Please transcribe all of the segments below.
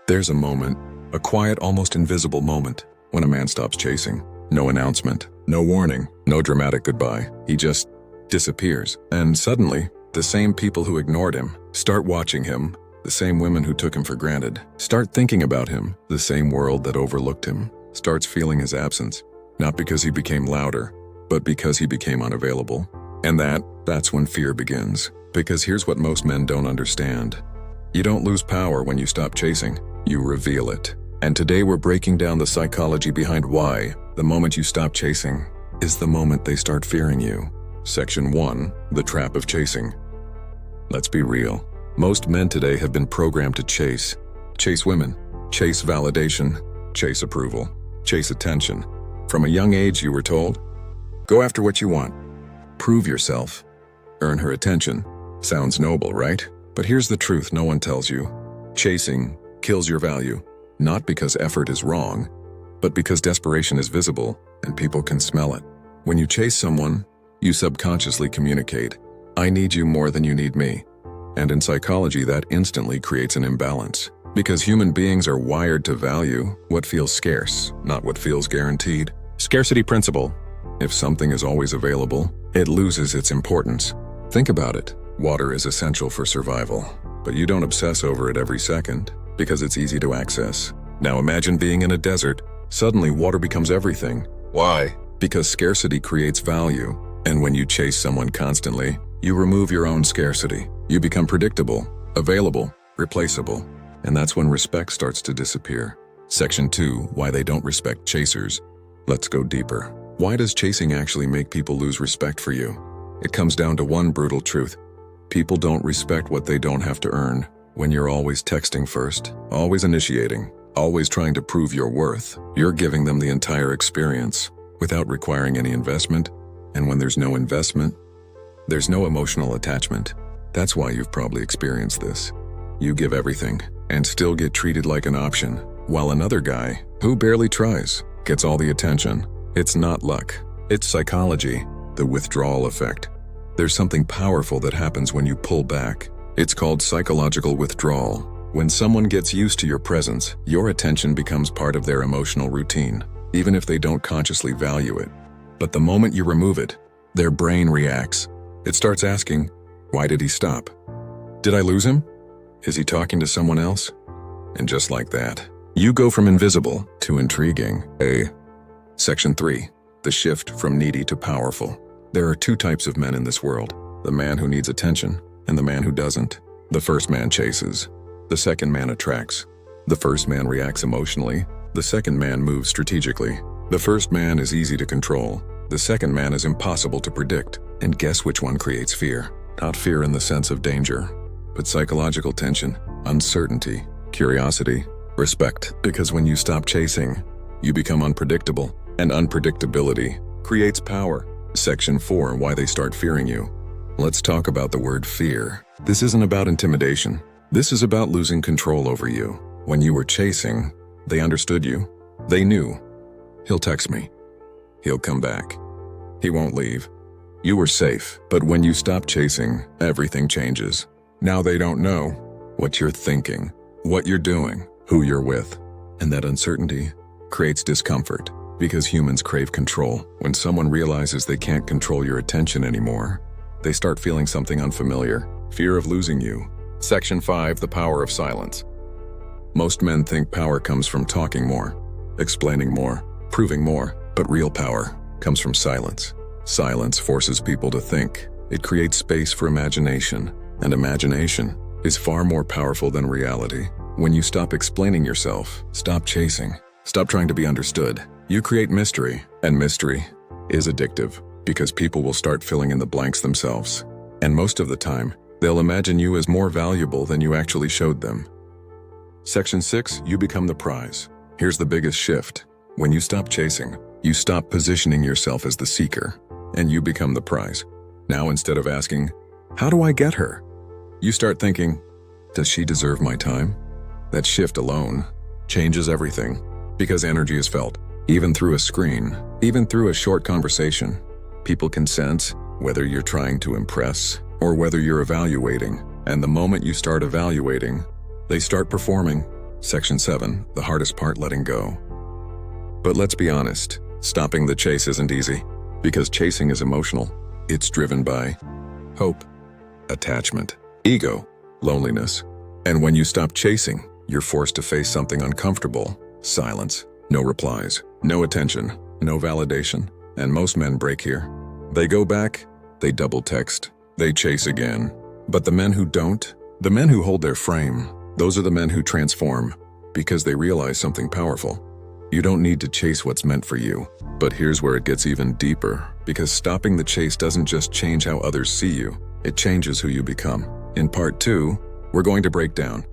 There's a moment, a quiet, almost invisible moment, when a man stops chasing. No announcement, no warning, no dramatic goodbye. He just disappears. And suddenly, the same people who ignored him start watching him. The same women who took him for granted start thinking about him. The same world that overlooked him starts feeling his absence. Not because he became louder, but because he became unavailable. And that's when fear begins. Because here's what most men don't understand. You don't lose power when you stop chasing. You reveal it. And today we're breaking down the psychology behind why the moment you stop chasing is the moment they start fearing you. Section 1, the trap of chasing. Let's be real. Most men today have been programmed to chase. Chase women, chase validation, chase approval, chase attention. From a young age you were told, go after what you want. Prove yourself. Earn her attention. Sounds noble, right? But here's the truth no one tells you. Chasing kills your value. Not because effort is wrong, but because desperation is visible and people can smell it. When you chase someone, you subconsciously communicate, I need you more than you need me. And in psychology, that instantly creates an imbalance. Because human beings are wired to value what feels scarce, not what feels guaranteed. Scarcity principle. If something is always available, it loses its importance. Think about it. Water is essential for survival, but you don't obsess over it every second because it's easy to access. Now imagine being in a desert. Suddenly water becomes everything. Why? Because scarcity creates value. And when you chase someone constantly, you remove your own scarcity. You become predictable, available, replaceable. And that's when respect starts to disappear. Section 2, why they don't respect chasers. Let's go deeper. Why does chasing actually make people lose respect for you? It comes down to one brutal truth. People don't respect what they don't have to earn. When you're always texting first, always initiating, always trying to prove your worth, you're giving them the entire experience without requiring any investment. And when there's no investment, there's no emotional attachment. That's why you've probably experienced this. You give everything and still get treated like an option, while another guy, who barely tries, gets all the attention. It's not luck. It's psychology, the withdrawal effect. There's something powerful that happens when you pull back. It's called psychological withdrawal. When someone gets used to your presence, your attention becomes part of their emotional routine, even if they don't consciously value it. But the moment you remove it, their brain reacts. It starts asking, why did he stop? Did I lose him? Is he talking to someone else? And just like that, you go from invisible to intriguing. Section 3, the shift from needy to powerful. There are two types of men in this world, the man who needs attention and the man who doesn't. The first man chases. The second man attracts. The first man reacts emotionally. The second man moves strategically. The first man is easy to control. The second man is impossible to predict. And guess which one creates fear? Not fear in the sense of danger, but psychological tension, uncertainty, curiosity, respect. Because when you stop chasing, you become unpredictable. And unpredictability creates power. Section 4, why they start fearing you. Let's talk about the word fear. This isn't about intimidation. This is about losing control over you. When you were chasing, they understood you. They knew. He'll text me. He'll come back. He won't leave. You were safe. But when you stop chasing, everything changes. Now they don't know what you're thinking, what you're doing, who you're with. And that uncertainty creates discomfort because humans crave control. When someone realizes they can't control your attention anymore, they start feeling something unfamiliar, fear of losing you. Section 5, the power of silence. Most men think power comes from talking more, explaining more, proving more, but real power comes from silence. Silence forces people to think. It creates space for imagination, and imagination is far more powerful than reality. When you stop explaining yourself, stop chasing, stop trying to be understood, you create mystery, and mystery is addictive because people will start filling in the blanks themselves. And most of the time, they'll imagine you as more valuable than you actually showed them. Section 6, you become the prize. Here's the biggest shift. When you stop chasing, you stop positioning yourself as the seeker, and you become the prize. Now instead of asking, how do I get her? You start thinking, does she deserve my time? That shift alone changes everything, because energy is felt, even through a screen, even through a short conversation. People can sense whether you're trying to impress or whether you're evaluating. And the moment you start evaluating, they start performing. Section 7, the hardest part, letting go. But let's be honest, stopping the chase isn't easy, because chasing is emotional. It's driven by hope, attachment, ego, loneliness. And when you stop chasing, you're forced to face something uncomfortable: silence, no replies, no attention, no validation. And most men break here. They go back, they double text, they chase again. But the men who don't, the men who hold their frame, those are the men who transform, because they realize something powerful. You don't need to chase what's meant for you. But here's where it gets even deeper, because stopping the chase doesn't just change how others see you, it changes who you become. In part 2, we're going to break down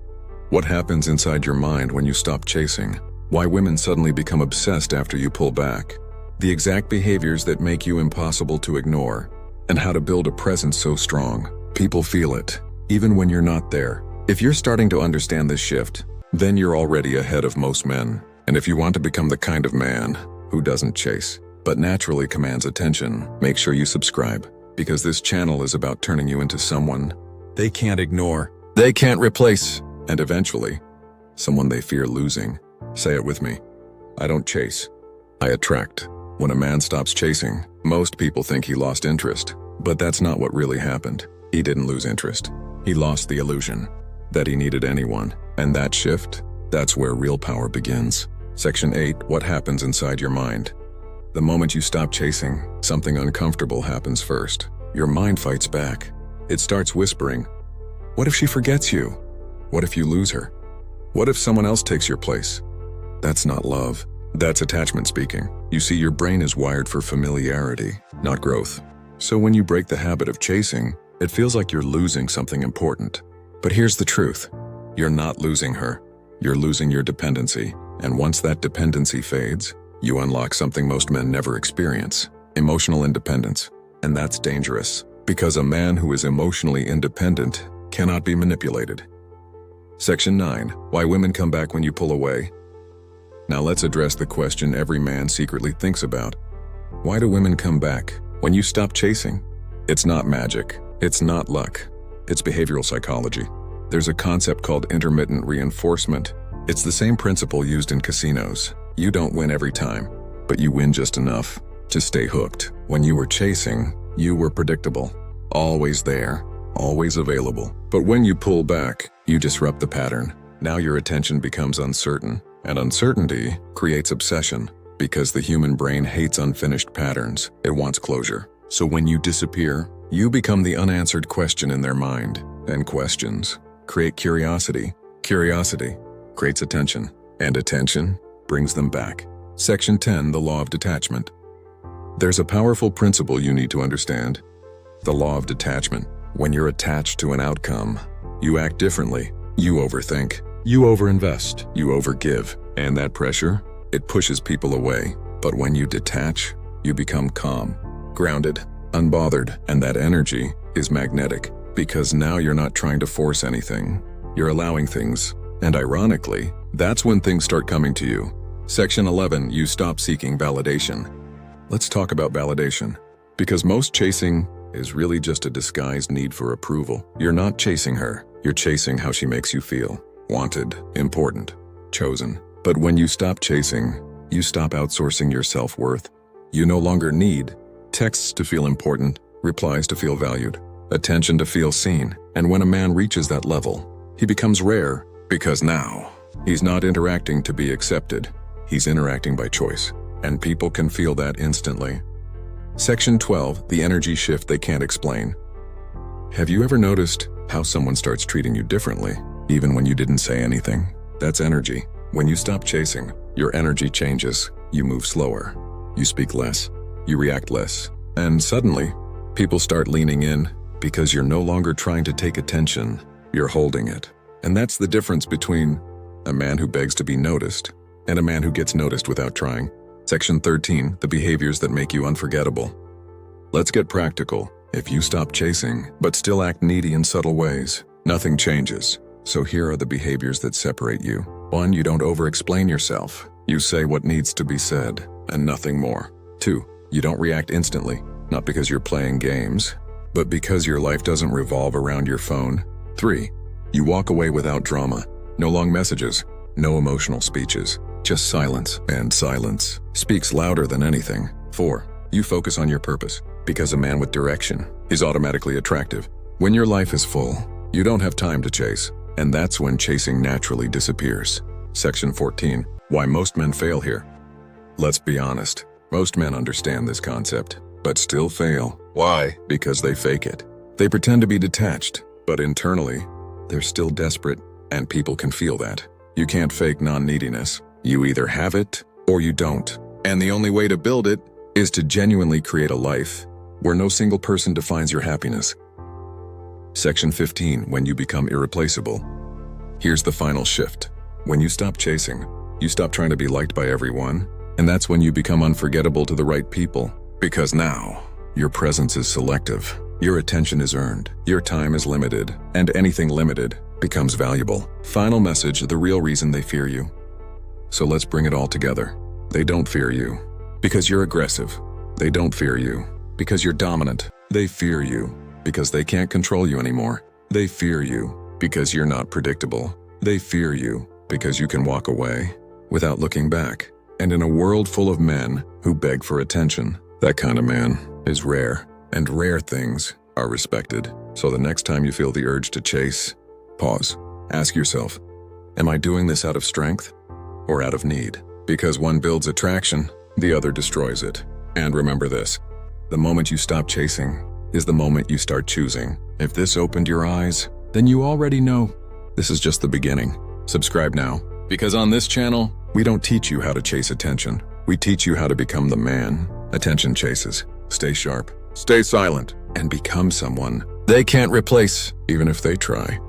what happens inside your mind when you stop chasing, why women suddenly become obsessed after you pull back, the exact behaviors that make you impossible to ignore, and how to build a presence so strong people feel it, even when you're not there. If you're starting to understand this shift, then you're already ahead of most men. And if you want to become the kind of man who doesn't chase, but naturally commands attention, make sure you subscribe, because this channel is about turning you into someone they can't ignore, they can't replace, and eventually, someone they fear losing. Say it with me. I don't chase, I attract. When a man stops chasing, most people think he lost interest, but that's not what really happened. He didn't lose interest. He lost the illusion that he needed anyone, and that shift, that's where real power begins. Section 8, what happens inside your mind? The moment you stop chasing, something uncomfortable happens first. Your mind fights back. It starts whispering, what if she forgets you? What if you lose her? What if someone else takes your place? That's not love. That's attachment speaking. You see, your brain is wired for familiarity, not growth. So when you break the habit of chasing, it feels like you're losing something important. But here's the truth. You're not losing her. You're losing your dependency. And once that dependency fades, you unlock something most men never experience: emotional independence. And that's dangerous, because a man who is emotionally independent cannot be manipulated. Section 9, why women come back when you pull away. Now let's address the question every man secretly thinks about. Why do women come back when you stop chasing? It's not magic. It's not luck. It's behavioral psychology. There's a concept called intermittent reinforcement. It's the same principle used in casinos. You don't win every time, but you win just enough to stay hooked. When you were chasing, you were predictable, always there, always available. But when you pull back, you disrupt the pattern. Now your attention becomes uncertain, and uncertainty creates obsession, because the human brain hates unfinished patterns. It wants closure. So when you disappear, you become the unanswered question in their mind, and questions create curiosity. Curiosity creates attention, and attention brings them back. Section 10, the law of detachment. There's a powerful principle you need to understand: the law of detachment. When you're attached to an outcome, you act differently. You overthink, you overinvest, you overgive, and that pressure, it pushes people away. But when you detach, you become calm, grounded, unbothered, and that energy is magnetic, because now you're not trying to force anything. You're allowing things, and ironically, that's when things start coming to you. Section 11, you stop seeking validation. Let's talk about validation, because most chasing is really just a disguised need for approval. You're not chasing her, you're chasing how she makes you feel. Wanted, important, chosen. But when you stop chasing, you stop outsourcing your self-worth. You no longer need texts to feel important, replies to feel valued, attention to feel seen. And when a man reaches that level, he becomes rare, because now he's not interacting to be accepted. He's interacting by choice, and people can feel that instantly. Section 12, the energy shift they can't explain. Have you ever noticed how someone starts treating you differently, even when you didn't say anything? That's energy. When you stop chasing, your energy changes. You move slower, you speak less, you react less, and suddenly, people start leaning in, because you're no longer trying to take attention, you're holding it. And that's the difference between a man who begs to be noticed and a man who gets noticed without trying. Section 13, the behaviors that make you unforgettable. Let's get practical. If you stop chasing, but still act needy in subtle ways, nothing changes. So here are the behaviors that separate you. 1, you don't over-explain yourself. You say what needs to be said, and nothing more. 2, you don't react instantly, not because you're playing games, but because your life doesn't revolve around your phone. 3, you walk away without drama. No long messages, No emotional speeches, just silence, and silence speaks louder than anything. 4. You focus on your purpose, because a man with direction is automatically attractive. When your life is full, you don't have time to chase, and that's when chasing naturally disappears. Section 14. Why most men fail here. Let's be honest, most men understand this concept, but still fail. Why? Because they fake it. They pretend to be detached, but internally, they're still desperate, and people can feel that. You can't fake non-neediness. You either have it, or you don't. And the only way to build it is to genuinely create a life where no single person defines your happiness. Section 15. When you become irreplaceable. Here's the final shift. When you stop chasing, you stop trying to be liked by everyone, and that's when you become unforgettable to the right people. Because now, your presence is selective, your attention is earned, your time is limited, and anything limited becomes valuable. Final message, the real reason they fear you. So let's bring it all together. They don't fear you because you're aggressive. They don't fear you because you're dominant. They fear you because they can't control you anymore. They fear you because you're not predictable. They fear you because you can walk away without looking back. And in a world full of men who beg for attention, that kind of man is rare, and rare things are respected. So the next time you feel the urge to chase, pause. Ask yourself, am I doing this out of strength or out of need? Because one builds attraction, the other destroys it. And remember this, the moment you stop chasing is the moment you start choosing. If this opened your eyes, then you already know this is just the beginning. Subscribe now, because on this channel, we don't teach you how to chase attention. We teach you how to become the man attention chases. Stay sharp, stay silent, and become someone they can't replace, even if they try.